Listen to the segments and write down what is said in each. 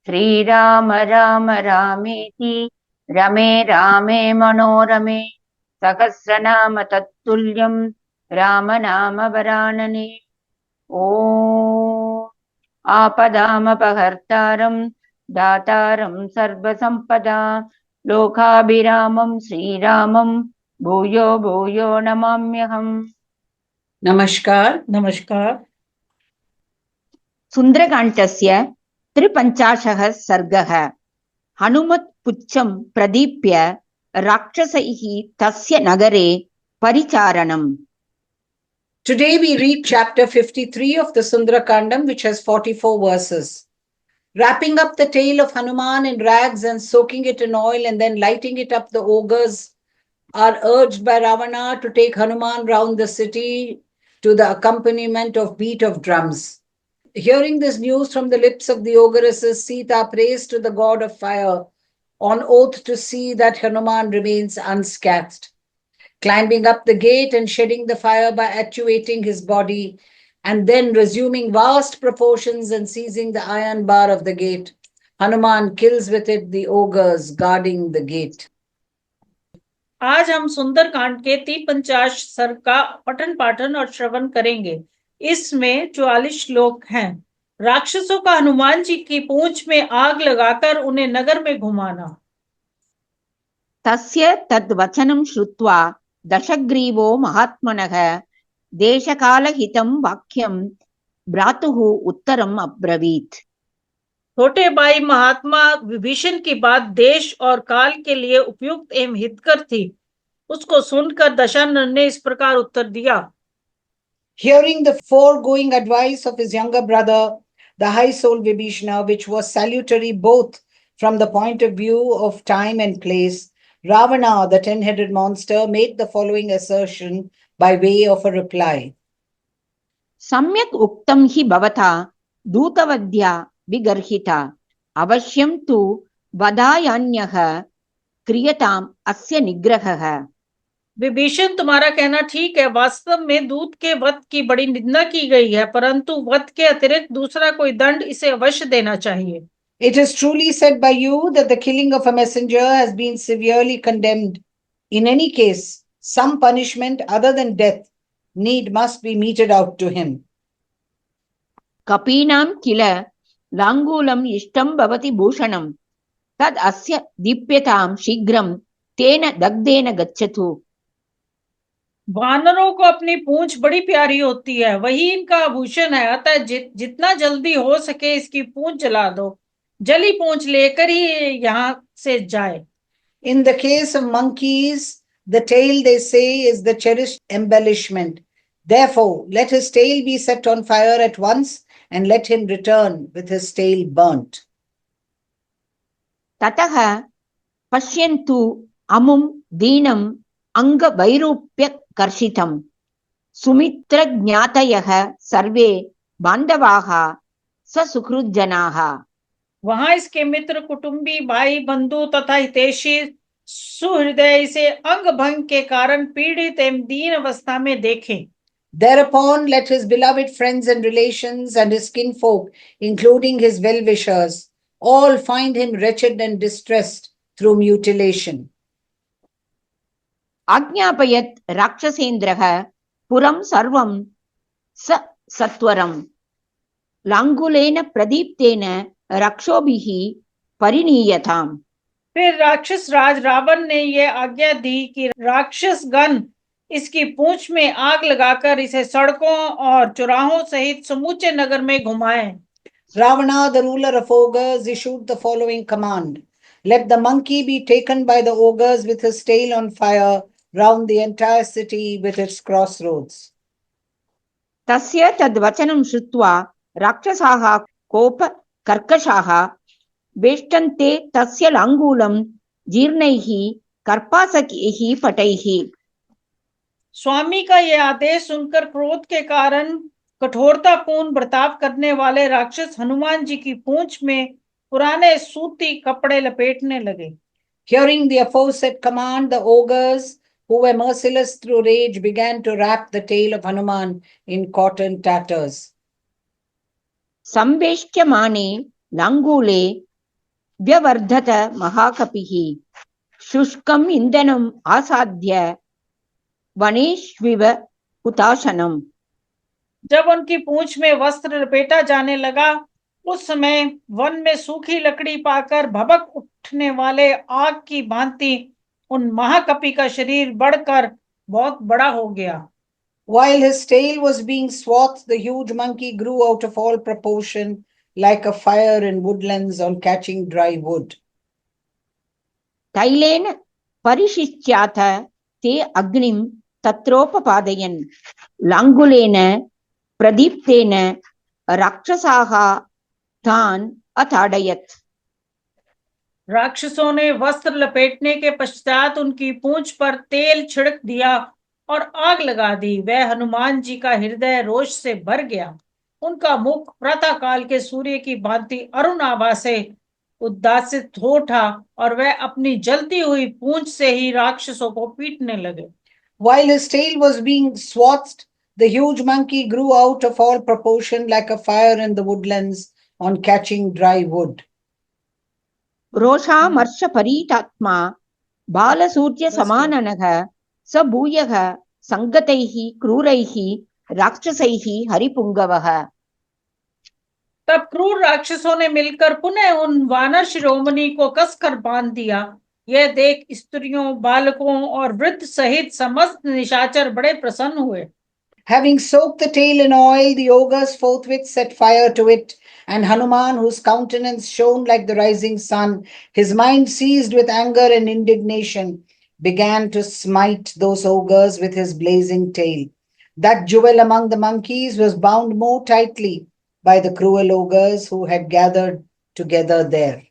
श्रीराम राम रामेति रमे रामे मनोरमे सहस्रनाम तत्तुल्यं राम नाम वरानने। ॐ आपदामपहर्तारं दातारं सर्वसम्पदा लोकाभिरामं श्रीरामं भूयो भूयो नमाम्यहम्। नमस्कार नमस्कार। सुन्दरकाण्डस्य 53 सर्गः। हनुमत्पुच्छं प्रदीप्य राक्षसैः तस्य नगरे परिचारणम्। Today we read chapter 53 of the Sundarakandam, which has 44 verses. Wrapping up the tail of Hanuman in rags and soaking it in oil and then lighting it up, the ogres are urged by Ravana to take Hanuman round the city to the accompaniment of beat of drums. Hearing this news from the lips of the ogresses, Sita prays to the god of fire on oath to see that Hanuman remains unscathed. Climbing up the gate and shedding the fire by actuating his body, and then resuming vast proportions and seizing the iron bar of the gate, Hanuman kills with it the ogres guarding the gate. आज हम सुंदर कांड के 53 सर्ग का पठन पाठन और श्रवण करेंगे। इसमें 44 श्लोक हैं। राक्षसों का हनुमान जी की पूंछ में आग लगाकर उन्हें नगर में घुमाना। तस्य तद्वचनं श्रुत्वा दशग्रीवो महात्मनः देशकालहितं वाक्यं भ्रातुः उत्तरम् अब्रवीत्। छोटे भाई महात्मा विभीषण की बात देश और काल के लिए उपयुक्त एवं हितकर थी, उसको सुनकर दशानन ने इस प्रकार उत्तर दिया। Hearing the foregoing advice of his younger brother, the high-souled Vibhishana, which was salutary both from the point of view of time and place, Ravana, the 10-headed monster, made the following assertion by way of a reply. सम्यक् उक्तं हि भवता दूतवद्या विगर्हिता अवश्यं तु वदायान्यः क्रियताम् अस्य निग्रहः। विभीषण, तुम्हारा कहना ठीक है। वास्तव में दूत के वध की बड़ी निंदा की गई है, परंतु वध के अतिरिक्त दूसरा कोई दंड इसे अवश्य देना चाहिए। It is truly said by you that the killing of a messenger has been severely condemned. In any case, some punishment other than death must be meted out to him. कपीनां किल लाङ्गूलम् इष्टं भवति भूषणं तद् अस्य दीप्यतां शीघ्रं तेन दग्धेन गच्छतु। वानरों को अपनी पूंछ बड़ी प्यारी होती है, वही इनका आभूषण है, अतः जितना जल्दी हो सके इसकी पूंछ जला दो। जली पूंछ लेकर ही यहाँ से जाए। In the case of monkeys, the tail, they say, is the cherished embellishment. Therefore, let his tail be set on fire at once and let him return with his tail burnt. ततः पश्यन्तु अमुं दीनम् अङ्गवैरूप्यकर्षितं सुमित्रज्ञातयः सर्वे बान्धवाः ससुहृज्जनाः। वहां इसके मित्र, कुटुंबी, भाई, बंधु तथा हितैषी सुहृदय इसे अंग भंग के कारण पीड़ित एवं दीन अवस्था में देखें। Thereupon let his beloved friends and relations and his kinfolk, including his well-wishers, all find him wretched and distressed through mutilation. आज्ञापयत् राक्षसेन्द्रः पुरं सर्वं सत्वरं लाङ्गुलेन प्रदीप्तेन रक्षोभिः परिणीयताम्। फिर राक्षस राज रावण ने यह आज्ञा दी कि राक्षस गण इसकी पूंछ में आग लगाकर इसे सड़कों और चौराहों सहित समूचे नगर में घुमाएं। Ravana, the ruler of ogres, issued the following command. Let the monkey be taken by the ogres with his tail on fire round the entire city with its crossroads. तस्य तद्वचनं श्रुत्वा राक्षसाः कोपकर्कशाः वेष्टन्ते तस्य लाङ्गूलं जीर्णैः कर्पासैः पटैः। स्वामी का यह आदेश सुनकर क्रोध के कारण कठोरतापूर्ण बर्ताव करने वाले राक्षस हनुमान जी की पूंछ में पुराने सूती कपड़े लपेटने लगे। Hearing the aforesaid command, the ogres, who were merciless through rage, began to wrap the tail of Hanuman in cotton tatters. संवेष्ट्यमाने लाङ्गूले व्यवर्धत महाकपिः शुष्कम् इन्धनम् आसाद्य वनेष्विव हुताशनम्। जब उनकी पूंछ में वस्त्र लपेटा जाने लगा, उस समय वन में सूखी लकड़ी पाकर भभक उठने वाले आग की भांति उन महाकपि का शरीर बढ़कर बहुत बड़ा हो गया। While his tail was being swathed, the huge monkey grew out of all proportion like a fire in woodlands on catching dry wood. तैलेन परिशिच्याथ ते अग्निं तत्रोपपादयन् लाङ्गुलेन प्रदीप्तेन राक्षसाः तान् अताडयत्। राक्षसों ने वस्त्र लपेटने के पश्चात उनकी पूंछ पर तेल छिड़क दिया और आग लगा दी। वह हनुमान जी का हृदय रोष से भर गया। उनका मुख प्रातः काल के सूर्य की भांति अरुण आभा से उद्दासित हो उठा और वह अपनी जलती हुई पूंछ से ही राक्षसों को पीटने लगे। While his tail was being swathed, the huge monkey grew out of all proportion like a fire in the woodlands on catching dry wood. रोषामर्षपरीतात्मा बालसूर्यसमाननः स भूयः सङ्गतैः क्रूरैः राक्षसैः हरिपुङ्गवः। तब क्रूर राक्षसों ने मिलकर पुनः उन वानर शिरोमणि को कसकर बांध दिया। यह देख स्त्रियों, बालकों और वृद्ध सहित समस्त निशाचर बड़े प्रसन्न हुए। Having soaked the tail in oil, the ogres forthwith set fire to it, and Hanuman, whose countenance shone like the rising sun, his mind seized with anger and indignation, began to smite those ogres with his blazing tail. That jewel among the monkeys was bound more tightly by the cruel ogres who had gathered together there.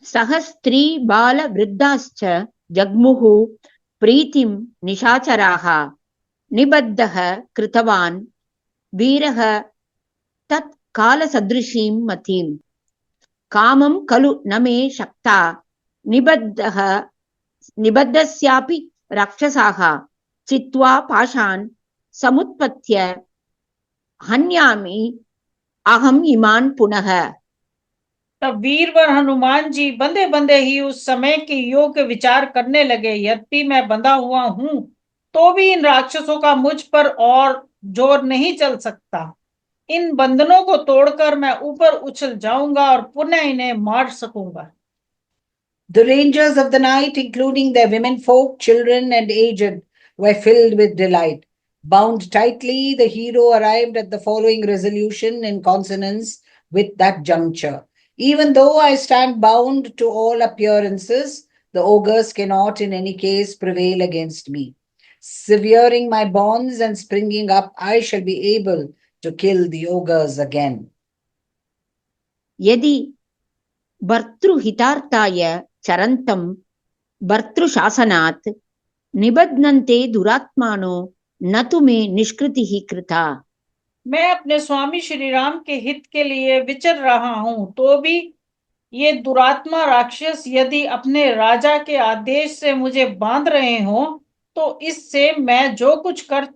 सहस्त्री बाल वृद्धाश्च जग्मुः प्रीतिं निशाचराः निबद्धः कृतवान् वीरः तत् कालसदृशीं मतिं कामं खलु न मे शक्ता निबद्धस्यापि राक्षसाः चित्वा पाशान् समुत्पत्य हन्यामि अहम् इमान् पुनः। तब वीरवर हनुमान जी बंधे बंधे ही उस समय के योग्य विचार करने लगे। यद्यपि मैं बंधा हुआ हूं, तो भी इन राक्षसों का मुझ पर और जोर नहीं चल सकता। इन बंधनों को तोड़कर मैं ऊपर उछल जाऊंगा और पुनः इन्हें मार सकूंगा। The rangers of the night, including their women folk, children, and aged, were filled with delight. Bound tightly, the hero arrived at the following resolution in consonance with that juncture. Even though I stand bound to all appearances, the ogres cannot in any case prevail against me. Severing my bonds and springing up, I shall be able to kill the ogres again. यदि भर्तृहितार्थाय चरन्तं भर्तृशासनात् निबध्नन्ते दुरात्मानो न तु मे निष्कृतिः कृता। मैं अपने स्वामी श्री राम के हित के लिए विचर रहा हूं, तो भी ये दुरात्मा राक्षस यदि अपने राजा के आदेश से मुझे बांध रहे हो, तो इससे मैं जो कुछ कर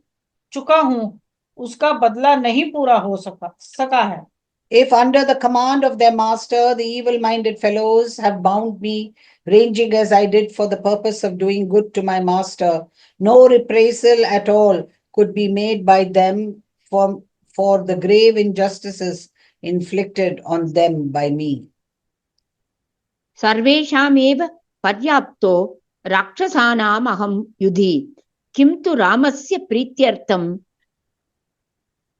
चुका हूं उसका बदला नहीं पूरा हो सका है। If under the command of their master, the evil-minded fellows have bound me, ranging as I did for the purpose of doing good to my master, no reprisal at all could be made by them for the grave injustices inflicted on them by me. सर्वेषामेव पर्याप्तो राक्षसानाम् अहं युधि किन्तु रामस्य प्रीत्यर्थं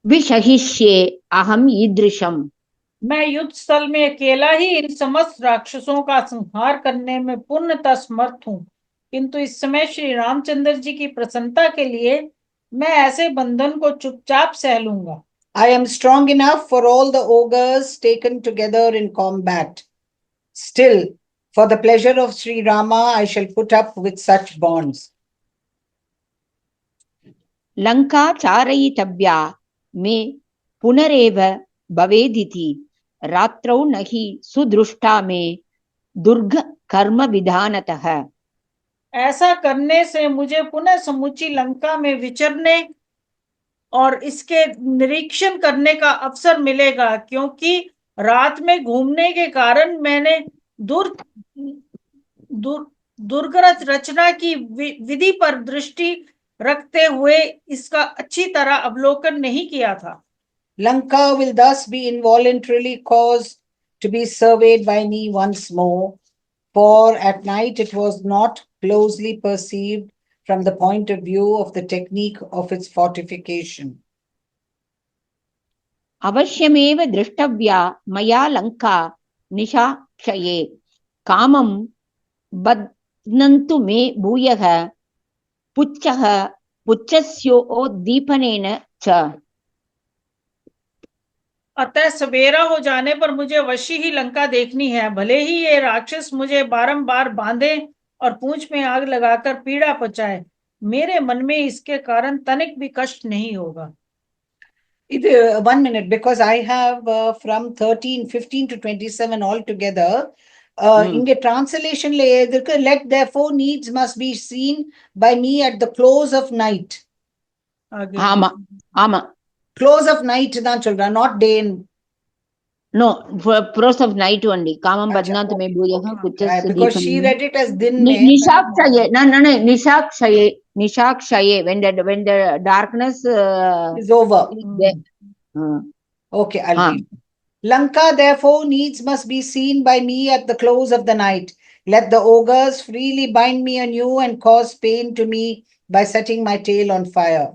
विषहिष्ये अहम् ईदृशम्। मैं युद्ध स्थल में अकेला ही इन समस्त राक्षसों का संहार करने में पूर्णतः समर्थ हूँ, किंतु इस समय श्री रामचंद्र जी की प्रसन्नता के लिए मैं ऐसे बंधन को चुपचाप सह लूंगा। I am strong enough for all the ogres taken together in combat. Still, for the pleasure of Sri Rama, I shall put up with such bonds. Lanka चारयितव्या मे पुनरेव भवेदिति रात्रौ न हि सुदृष्टा मे दुर्ग कर्म विधानतः। ऐसा करने से मुझे पुनः समुची लंका में विचरने और इसके निरीक्षण करने का अवसर मिलेगा, क्योंकि रात में घूमने के कारण मैंने दुर, दुर, दुर्गरज रचना की विधि पर दृष्टि रखते हुए इसका अच्छी तरह अवलोकन नहीं किया था। Lanka will thus be involuntarily caused to be surveyed by me once more, for at night it was not closely perceived from the point of view of the technique of its fortification. अवश्यमेव द्रष्टव्या मया लङ्का निशाक्षये कामं बध्नन्तु मे भूयः पुच्छः पुच्छस्योद्दीपनेन च। अतः सवेरा हो जाने पर मुझे अवश्य ही लंका देखनी है, भले ही ये राक्षस मुझे बारंबार बांधे और पूंछ में आग लगाकर पीड़ा पहुंचाए, मेरे मन में इसके कारण तनिक भी कष्ट नहीं होगा। 1 minute, because I have from 13, 15 to 27 altogether. Inge translation let therefore needs must be seen by me at the close of night. ஆமா ஆமா Close of night தான் சொல்றா, not day. No, for close of night only. Kamam badnant me bhuyah kuchas because she read it as din nishakshaye. No, nishakshaye. Nishakshaye. When the darkness is over. Okay, I'll read. Lanka therefore needs must be seen by me at the close of the night. Let the ogres freely bind me anew and cause pain to me by setting my tail on fire.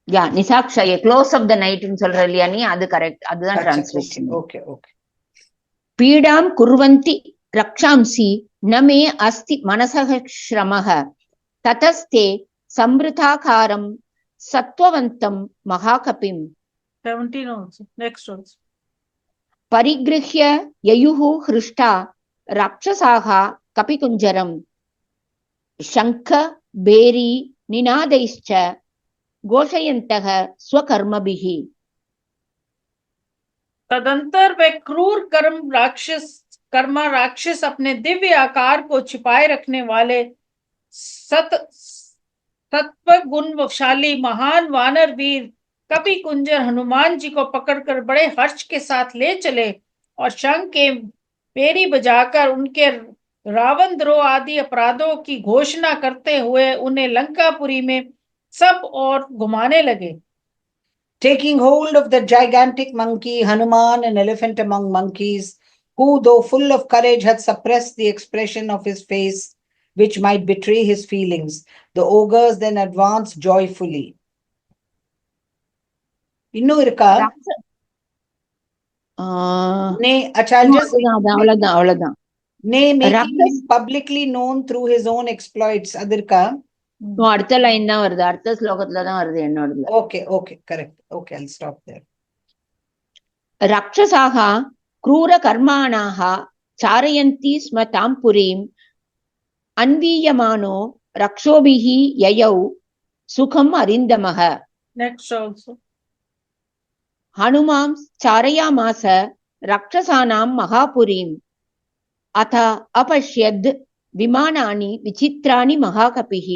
Yeah, nisakshaye, close of the night in solraliya ni adu correct. Adha translation. Okay. Pidam kurvanti rakshamsi name asti manasah shramaha tataste samvrithakaram sattvavantam mahakapim. 17 also. Next also. परिगृह्य ययुः हृष्टा राक्षसाः कपिकुञ्जरं शङ्ख भेरी निनादैश्च घोषयन्तः स्वकर्मभिः। तदंतर वे क्रूर कर्मा राक्षस अपने दिव्य आकार को छिपाए रखने वाले सत्व गुणशाली महान वानर वीर कपि कुंजर हनुमान जी को पकड़कर बड़े हर्ष के साथ ले चले और शंख के पेरी बजाकर उनके रावण द्रोह आदि अपराधों की घोषणा करते हुए उन्हें लंकापुरी में सब और घुमाने लगे। Taking hold of the gigantic monkey, Hanuman, an elephant among monkeys, who, though full of courage, had suppressed the expression of his face, which might betray his feelings, the ogres then advanced joyfully. Innu irka? Nay, avladhan. Nay, making him publicly known through his own exploits. Adirka? No, அடுத்த line தான் வருது, அடுத்த ஸ்லோகத்துல தான் வருது என்னோடதுல. Okay, correct. Okay, I'll stop there. राक्षसाः क्रूरकर्माणाः चारयन्ति स्म तां पुरीम् अन्वीयमानो रक्षोभिः ययौ सुखम् अरिन्दमः। Next also. हनुमां चारयामास राक्षसानां महापुरीम् अथ अपश्यद् विमानानि विचित्राणि महाकपिः।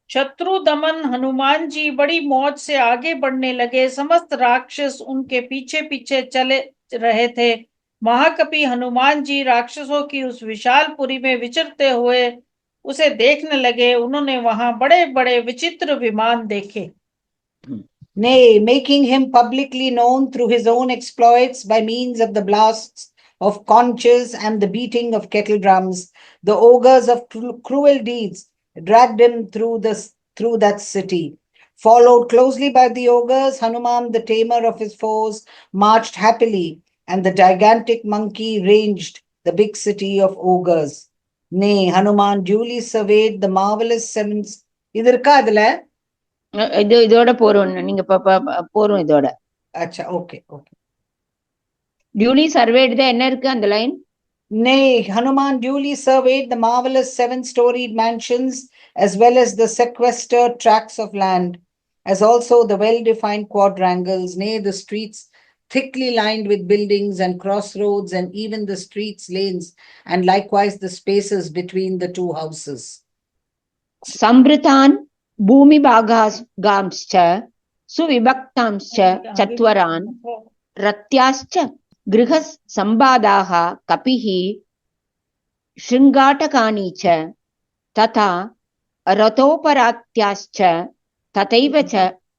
शत्रु दमन हनुमान जी बड़ी मौज से आगे बढ़ने लगे, समस्त राक्षस उनके पीछे पीछे चले रहे थे। महाकपि हनुमान जी राक्षसों की उस विशाल पुरी में विचरते हुए उसे देखने लगे। उन्होंने वहां बड़े बड़े विचित्र विमान देखे। Nay, making him publicly known through his own exploits by means of the blasts of conches and the beating of kettle drums, the ogres of cruel deeds dragged him through that city. Followed closely by the ogres, Hanuman, the tamer of his foes, marched happily, and the gigantic monkey ranged the big city of ogres. Nay, Hanuman duly surveyed the marvelous sevens. Idirka adla? இதோட போறோம், நீங்க போறோம் இதோட. அச்சா, okay. Duly surveyed the என்ன இருக்கு அந்த line? Nay, Hanuman duly surveyed the marvelous 7-storied mansions as well as the sequestered tracts of land, as also the well-defined quadrangles, nay, the streets thickly lined with buildings and crossroads, and even the streets, lanes, and likewise the spaces between the two houses. Sambritan bhumi bhagasgamscha suvibhaktamscha chatvaran रत्याश्च गृहसम्बाधाः कपिः शृङ्गाटकानि च तथा रथोपरात्याश्च तथैव च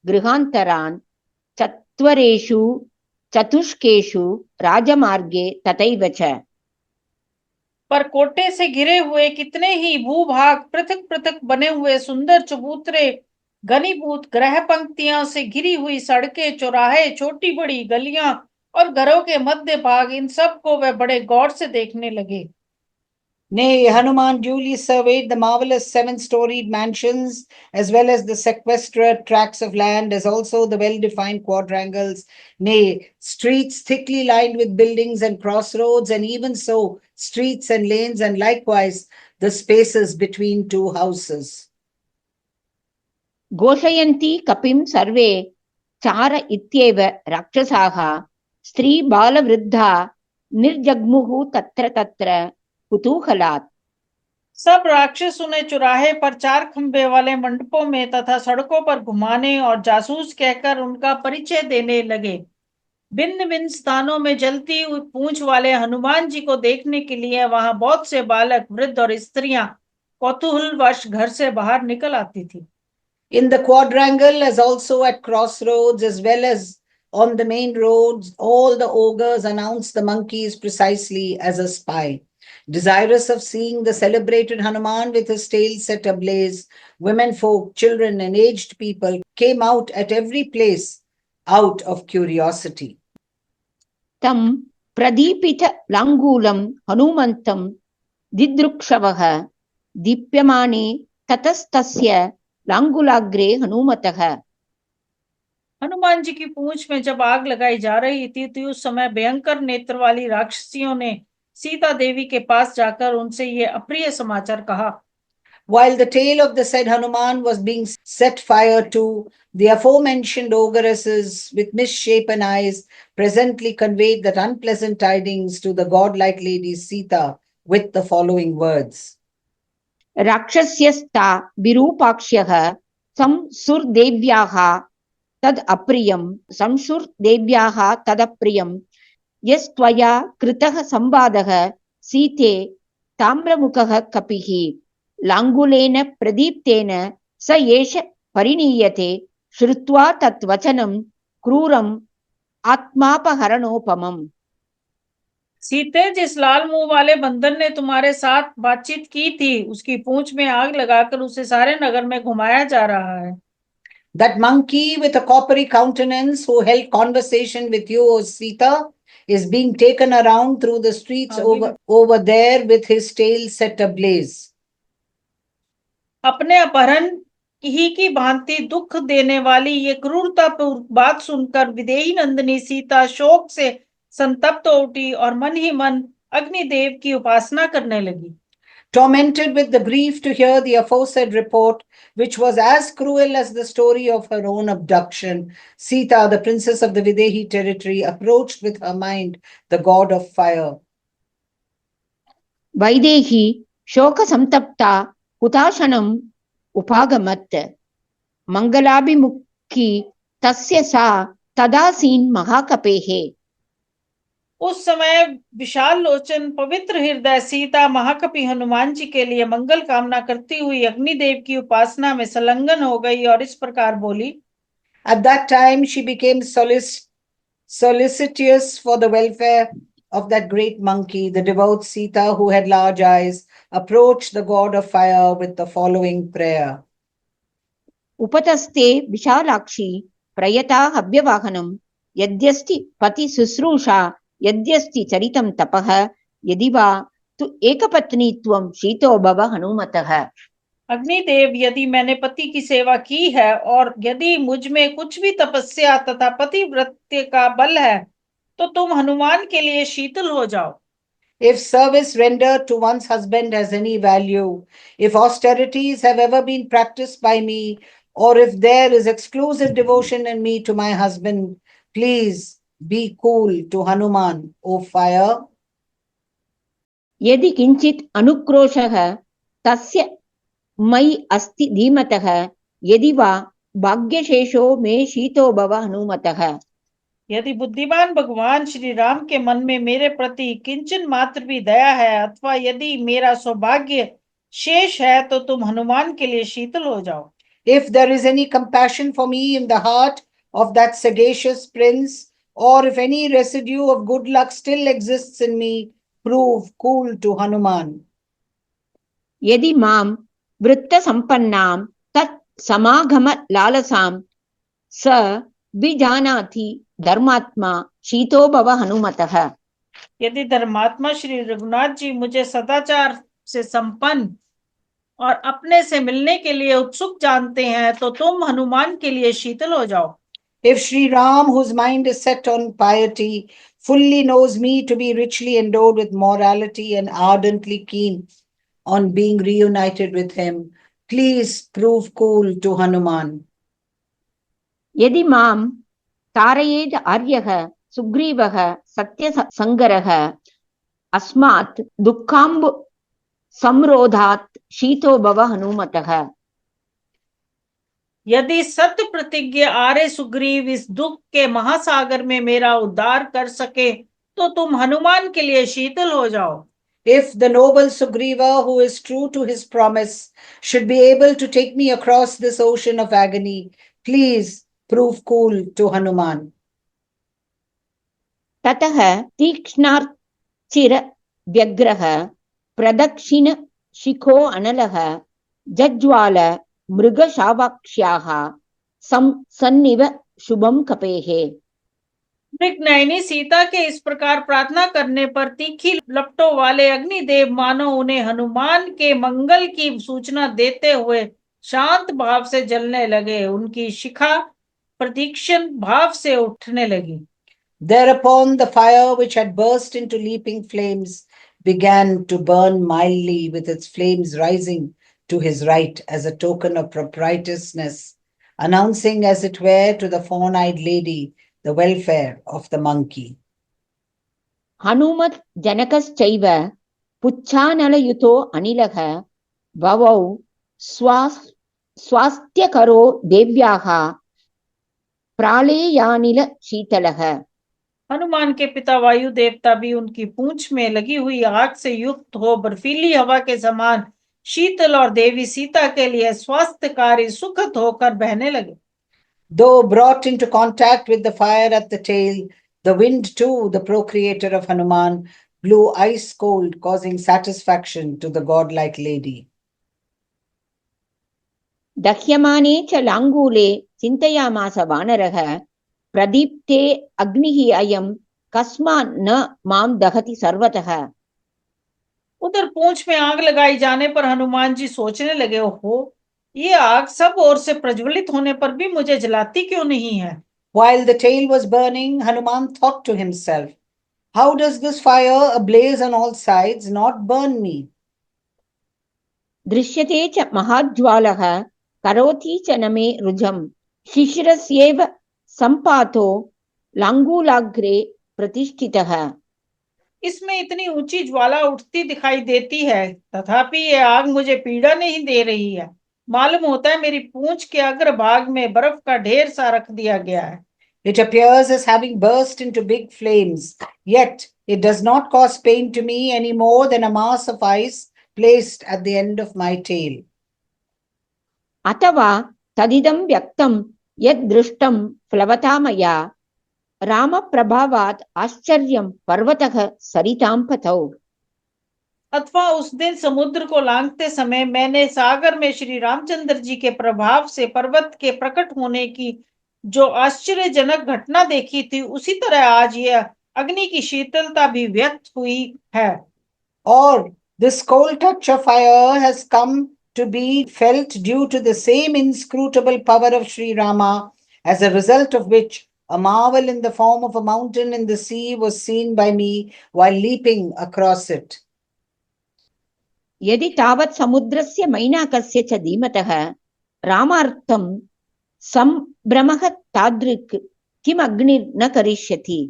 गृहान्तरान् चत्वरेषु चतुष्केषु राजमार्गे तथैव च। पर कोटे से घिरे हुए कितने ही भूभाग, पृथक पृथक बने हुए सुंदर चबूतरे, घनीभूत ग्रह पंक्तियां से घिरी हुई सड़कें, चौराहे, छोटी बड़ी गलियां और घरों के मध्य भाग, इन सब को वे बड़े गौर से देखने लगे। Nay, Hanuman duly surveyed the marvelous 7-storied mansions, as well as the sequestered tracts of land, as also the well-defined quadrangles, nay, streets thickly lined with buildings and crossroads, and even so, streets and lanes, and likewise the spaces between two houses. घोषयन्ति कपिं सर्वे चार इत्येव राक्षसाः स्त्री बालवृद्धा निर्जग्मुः तत्र तत्र कुतूहलात्। सब राक्षस उन्हें चौराहे पर, चार खंबे वाले मंडपों में तथा सड़कों पर घुमाने और जासूस कहकर उनका परिचय देने लगे। भिन्न भिन्न स्थानों में जलती हुई पूंछ वाले हनुमान जी को देखने के लिए वहां बहुत से बालक, वृद्ध और स्त्रियां कौतूहलवश घर से बाहर निकल आती थी। In the quadrangle, as also at crossroads, as well as on the main roads, all the ogres announced the monkeys precisely as a spy. Desirous of seeing the celebrated Hanuman with his tail set ablaze, women folk, children, and aged people came out at every place out of curiosity. तं प्रदीपित लाङ्गूलं हनुमन्तं दिदृक्षवः दीप्यमाने ततस्तस्य लाङ्गुलाग्रे हनुमतः। हनुमान जी की पूंछ में जब आग लगाई जा रही थी तो उस समय भयंकर नेत्र वाली राक्षसियों ने सीता देवी के पास जाकर उनसे ये अप्रिय समाचार कहा। While the tail of the said Hanuman was being set fire to, the aforementioned ogresses with misshapen eyes presently conveyed that unpleasant tidings to the godlike lady Sita with the following words. राक्षस्यस्ता विरूपाक्ष्यः संसुरदेव्याः तद् अप्रियं संसुरदेव्याः तदप्रियं यस्त्वया कृतः संवादः सीते ताम्रमुखः कपिः लाङ्गुलेन प्रदीप्तेन स एष परिणीयते श्रुत्वा तत् वचनं क्रूरम् आत्मापहरणोपमम्। सीते, जिस लाल मुंह वाले बंदर ने तुम्हारे साथ बातचीत की थी उसकी पूंछ में आग लगाकर उसे सारे नगर में घुमाया जा रहा है। That monkey with a coppery countenance who held conversation with you, O Sita, is being taken around through the streets over there with his tail set ablaze. अपने अपहरण ही की भांति दुख देने वाली ये क्रूरतापूर्ण बात सुनकर विदेही नंदिनी सीता शोक से संतप्त हो उठी और मन ही मन अग्निदेव की उपासना करने लगी। Tormented with the grief to hear the aforesaid report, which was as cruel as the story of her own abduction, Sita, the princess of the Videhi territory, approached with her mind the god of fire. Vaidehi शोक संतप्ता हुताशनम् उपागमत् मंगलाभिमुखी तस्य सा तदासीन महाकपेः। उस समय विशाल लोचन पवित्र हृदय सीता महाकपि हनुमान जी के लिए मंगल कामना करती हुई अग्निदेव की उपासना में संलग्न हो गई और इस प्रकार बोली। At that time she became solicitous for the welfare of that great monkey. The devout Sita, who had large eyes, approached the god of fire with the following prayer. उपतस्ते Vishalakshi प्रयता हव्यवाहनम् यद्यस्ति पति शुश्रूषा यद्यस्ति चरितं तपः यदि वा तु एकपत्नीत्वं शीतो भव हनुमतः। अग्निदेव, यदि मैंने पति की सेवा की है और यदि मुझ में कुछ भी तपस्या तथा पतिव्रत्य का बल है तो तुम हनुमान के लिए शीतल हो जाओ। If service rendered to one's husband has any value, if austerities have ever been practiced by me, or if there is exclusive devotion in me to my husband, please be cool to Hanuman, O fire. यदि किंचित अनुक्रोशः तस्य मयि अस्ति धीमतः यदि वा भाग्यशेषो मे शीतो भव हनुमतः। यदि बुद्धिमान भगवान श्री राम के मन में मेरे प्रति किंचन मात्र भी दया है अथवा यदि मेरा सौभाग्य शेष है तो तुम हनुमान के लिए शीतल हो जाओ। If there is any compassion for me in the heart of that sagacious prince, or if any residue of good luck still exists in me, prove cool to Hanuman. यदि मां वृत्त संपन्नां तत् समागम लालसां स विजानाति धर्मात्मा शीतो भव हनुमतः। यदि धर्मात्मा श्री रघुनाथ जी मुझे सदाचार से संपन्न और अपने से मिलने के लिए उत्सुक जानते हैं तो तुम हनुमान के लिए शीतल हो जाओ। If Sri Ram, whose mind is set on piety, fully knows me to be richly endowed with morality and ardently keen on being reunited with him, please prove cool to Hanuman. यदि मां तारयेद आर्यः सुग्रीवः सत्यसङ्गरः अस्मात् दुःखाम्बु संरोधात् शीतो भव हनुमतः। यदि सत्य प्रतिज्ञ आर्य सुग्रीव इस दुख के महासागर में मेरा उद्धार कर सके तो तुम हनुमान के लिए शीतल हो जाओ। If the noble Sugriva, who is true to his promise, should be able to take me across this ocean of agony, please prove cool to Hanuman. ततः तीक्ष्णार्चिर व्यग्रः प्रदक्षिण शिखो अनलः जज्वाल मृगशावाक्ष्याः सन्निव शुभम कपेः। मृगनयनी सीता के इस प्रकार प्रार्थना करने पर तीखी लपटों वाले अग्निदेव मानो उन्हें हनुमान के मंगल की सूचना देते हुए शांत भाव से जलने लगे। उनकी शिखा प्रतीक्षण भाव से उठने लगी। Thereupon the fire, which had burst into leaping flames, began to burn mildly, with its flames rising to his right as a token of proprietorship, announcing as it were to the fawn-eyed lady the welfare of the monkey. Hanumat जनकश्चैव पुच्छानलयुतो अनिलः भवौ स्वास्थ्यकरो देव्याः प्रालेयानिल शीतलः। हनुमान के पिता वायु देवता भी उनकी पूंछ में लगी हुई आग से युक्त हो बर्फीली हवा के समान शीतल और देवी सीता के लिए स्वास्थ्यकारी सुखद होकर बहने लगे। Though brought into contact with the fire at the tail, the wind too, the procreator of Hanuman, blew ice cold, causing satisfaction to the godlike lady. दह्यमाने च लाङ्गूले चिन्तयामास वानरः प्रदीप्ते अग्निः अयं कस्मात् न मां दहति सर्वतः। उधर पूंछ में आग लगाई जाने पर हनुमान जी सोचने लगे, ओहो, ये आग सब ओर से प्रज्वलित होने पर भी मुझे जलाती क्यों नहीं है। While the tail was burning, Hanuman thought to himself, how does this fire ablaze on all sides not burn me? दृश्यते च महाज्वालः करोति च न मे रुजं शिशिरस्येव संपातो लांगूलाग्रे प्रतिष्ठितः। इसमें इतनी ऊंची ज्वाला उठती दिखाई देती है तथापि ये आग मुझे पीड़ा नहीं दे रही है। मालूम होता है मेरी पूंछ के अग्रभाग में बर्फ का ढेर सा रख दिया गया है। It appears as having burst into big flames, yet it does not cause pain to me any more than a mass of ice placed at the end of my tail. अथवा तदिदं व्यक्तं यद् दृष्टं प्लवता मया रामप्रभावात् आश्चर्यं पर्वतः सरितां पतौ। अथवा उस दिन समुद्र को लांघते समय मैंने सागर में श्री रामचंद्र जी के प्रभाव से पर्वत के प्रकट होने की जो आश्चर्यजनक घटना देखी थी, उसी तरह आज यह अग्नि की शीतलता भी व्यक्त हुई है। Or this cold touch of fire has come to be felt due to the same inscrutable power of Sri Rama, as a result of which a marvel in the form of a mountain in the sea was seen by me while leaping across it. यदि तावत् समुद्रस्य मैनाकस्य च धीमतः रामार्थं संभ्रमः तादृक् किम अग्निर् न करिष्यति।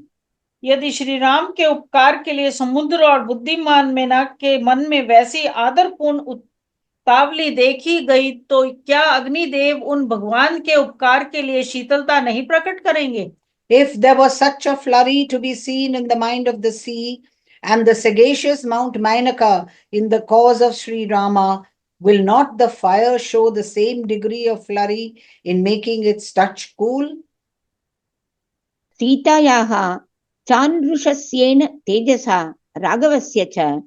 यदि श्री राम के उपकार के लिए समुद्र और बुद्धिमान मेनक के मन में वैसी आदरपूर्ण उतावली देखी गई तो क्या अग्निदेव उन भगवान के उपकार के लिए शीतलता नहीं प्रकट करेंगे। If there was such a flurry to be seen in the mind of the sea and the sagacious Mount Mainaka in the cause of Sri Rama, will not the fire show the same degree of flurry in making its touch cool? सीतायाः चान्रुषस्येन तेजसा राघवस्य च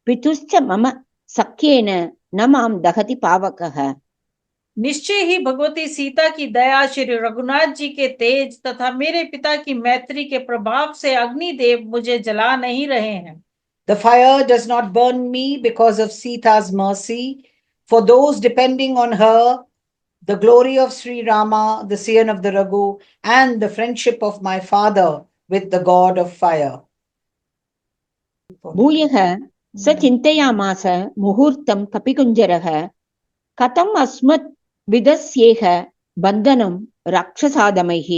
पितुश्च मम सख्येन न मां दहति पावकः। निश्चय ही भगवती सीता की दया, श्री रघुनाथ जी के तेज तथा मेरे पिता की मैत्री के प्रभाव से अग्निदेव मुझे जला नहीं रहे हैं। The fire does not burn me because of Sita's mercy. For those depending on her, the glory of Sri Rama, the scion of the Raghu, and the friendship of my father with the god of fire. भूयः स चिन्तयामास मुहूर्तं कपिकुञ्जरः कथम् अस्मत् विदस्येह बन्धनं राक्षसादमैः।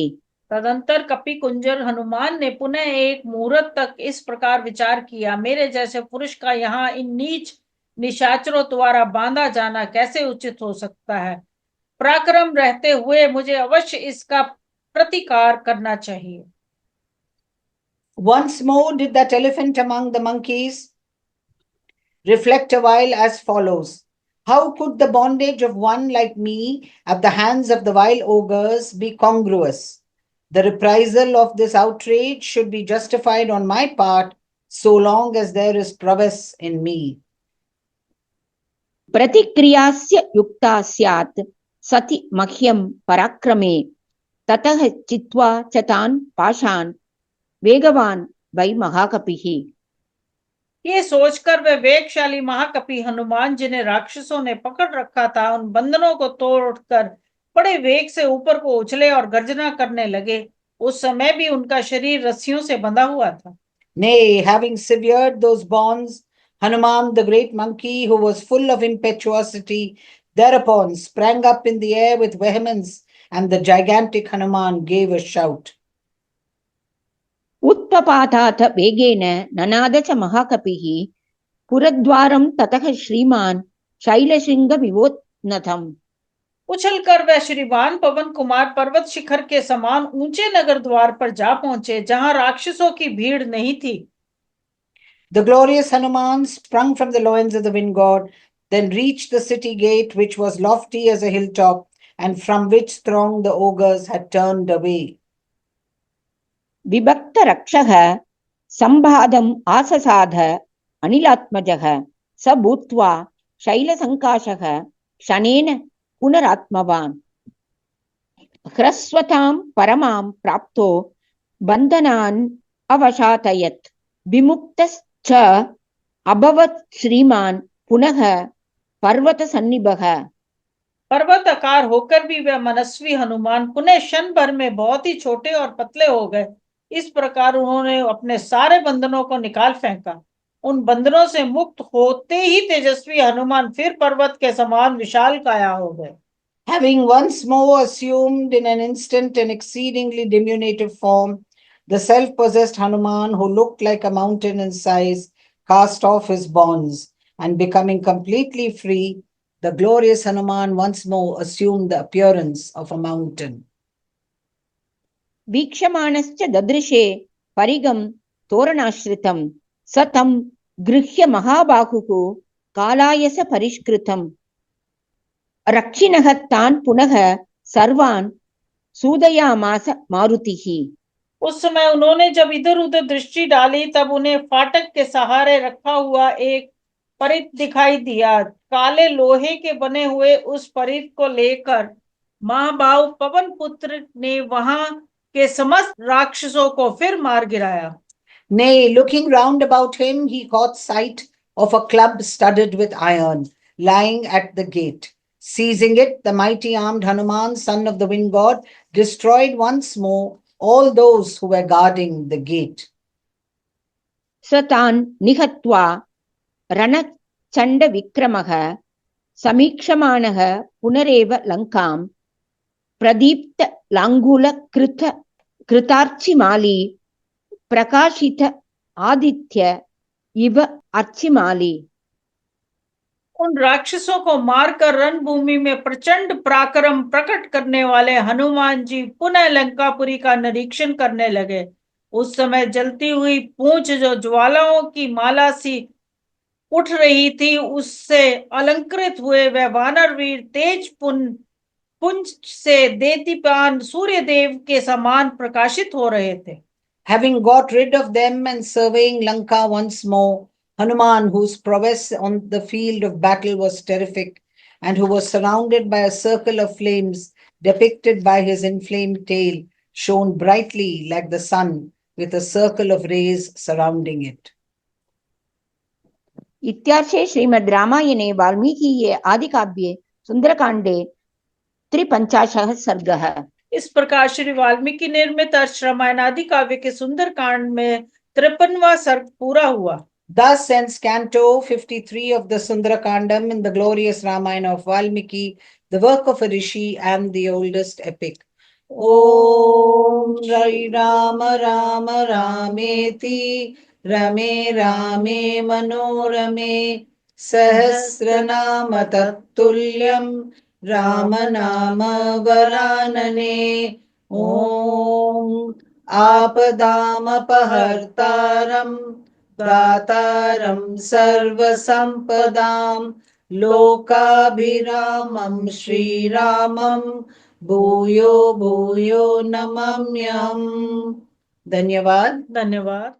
तदंतर कपि कुंजर हनुमान ने पुनः एक मुहूर्त तक इस प्रकार विचार किया, मेरे जैसे पुरुष का यहाँ इन नीच निशाचरों द्वारा बांधा जाना कैसे उचित हो सकता है। पराक्रम रहते हुए मुझे अवश्य इसका प्रतिकार करना चाहिए। Once more did that elephant among the monkeys reflect a while as follows. How could the bondage of one like me at the hands of the vile ogres be congruous? The reprisal of this outrage should be justified on my part so long as there is prowess in me. प्रतिक्रियास्य युक्ता स्यात् सति मह्यं पराक्रमे ततः चित्वा च तान् पाशान् वेगवान वै महाकपिः। ये सोचकर वे वेगशाली महाकपि हनुमान, जिन्हें राक्षसों ने पकड़ रखा था, उन बंधनों को तोड़कर बड़े वेग से ऊपर को उछले और गर्जना करने लगे। उस समय भी उनका शरीर रस्सियों से बंधा हुआ था। Nay, having severed those bonds, Hanuman, the great monkey, who was full of impetuosity, thereupon sprang up in the air with vehemence, and the gigantic Hanuman gave a shout. उत्पपाताथ वेगेन ननाद च महाकपिः पुरद्वारं ततः श्रीमान् शैलशृंग विवोत्नतम्। उछलकर वह श्रीमान पवन कुमार पर्वत शिखर के समान ऊंचे नगर द्वार पर जा पहुंचे, जहां राक्षसों की भीड़ नहीं थी। The glorious Hanuman sprung from the loins of the wind god, then reached the city gate, which was lofty as a hilltop, and from which throng the ogres had turned away. विभक्त रक्षः संबाधम् आससाध अनिलात्मजः स भूत्वा शैलसंकाशः क्षणेन पुनरात्मवान्। ह्रस्वतां परमां प्राप्तो बन्धनान् अवशातयत् विमुक्तश्च अभवत् श्रीमान् पुनः पर्वत सन्निभः। पर्वताकार होकर भी वह मनस्वी हनुमान पुनः क्षण भर में बहुत ही छोटे और पतले हो गए। इस प्रकार उन्होंने अपने सारे बंधनों को निकाल फेंका। उन बंधनों से मुक्त होते ही तेजस्वी हनुमान फिर पर्वत के समान विशाल काया हो गए। Having once more assumed in an instant an exceedingly diminutive form, the self-possessed Hanuman, who looked like a mountain in size, cast off his bonds, and becoming completely free, the glorious Hanuman once more assumed the appearance of a mountain. वीक्षमाणश्च ददृशे परिगं तोरणाश्रितं स तं गृह्य महाबाहुः कालायस परिष्कृतम्। रक्षिणः तान् पुनः सर्वान् सूदयामास मारुतिः। उस समय उन्होंने जब इधर उधर दृष्टि डाली, तब उन्हें फाटक के सहारे रखा हुआ एक परित दिखाई दिया। काले लोहे के बने हुए उस परित को लेकर महाबाहु पवन पुत्र ने वहां के समस्त राक्षसों को फिर मार गिराया। Nay, looking round about him, he caught sight of a club studded with iron, lying at the gate. Seizing it, the mighty armed Hanuman, son of the wind god, destroyed once more all those who were guarding the gate. स तान् निहत्वा रणचण्ड विक्रमः समीक्षमाणः पुनरेव लङ्कां प्रदीप्त लाङ्गूल कृतार्चिमाली प्रकाशित आदित्य इव अर्चिमाली। उन राक्षसों को मारकर रणभूमि में प्रचंड पराक्रम प्रकट करने वाले हनुमान जी पुनः लंकापुरी का निरीक्षण करने लगे। उस समय जलती हुई पूंछ जो ज्वालाओं की माला सी उठ रही थी, उससे अलंकृत हुए वह वानर वीर तेज पुंज से देदीप्यमान सूर्य देव के समान प्रकाशित हो रहे थे। Having got rid of them and surveying Lanka once more, Hanuman, whose prowess on the field of battle was terrific, and who was surrounded by a circle of flames depicted by his inflamed tail, shone brightly like the sun with a circle of rays surrounding it. इत्यार्षे श्रीमद् रामायणे वाल्मीकीये आदिकाव्ये सुन्दरकाण्डे 53 सर्गः। इस प्रकार श्री वाल्मीकि निर्मित रामायण आदि काव्य के सुंदर कांड में 53वां सर्ग पूरा हुआ। Thus ends Canto 53 of the Sundarakandam in the glorious Ramayana of Valmiki, the work of a rishi and the oldest epic. Om Rai Rama Rama Rameti Rame Rame Manorame Sahasranama Tattulyam Rama Nama Varanane. Om Apadamapahartaram Dataram Sarvasampadam Lokabhiramam Shri Ramam Bhuyo Bhuyo Namamyam. Dhanyavad. धन्यवाद।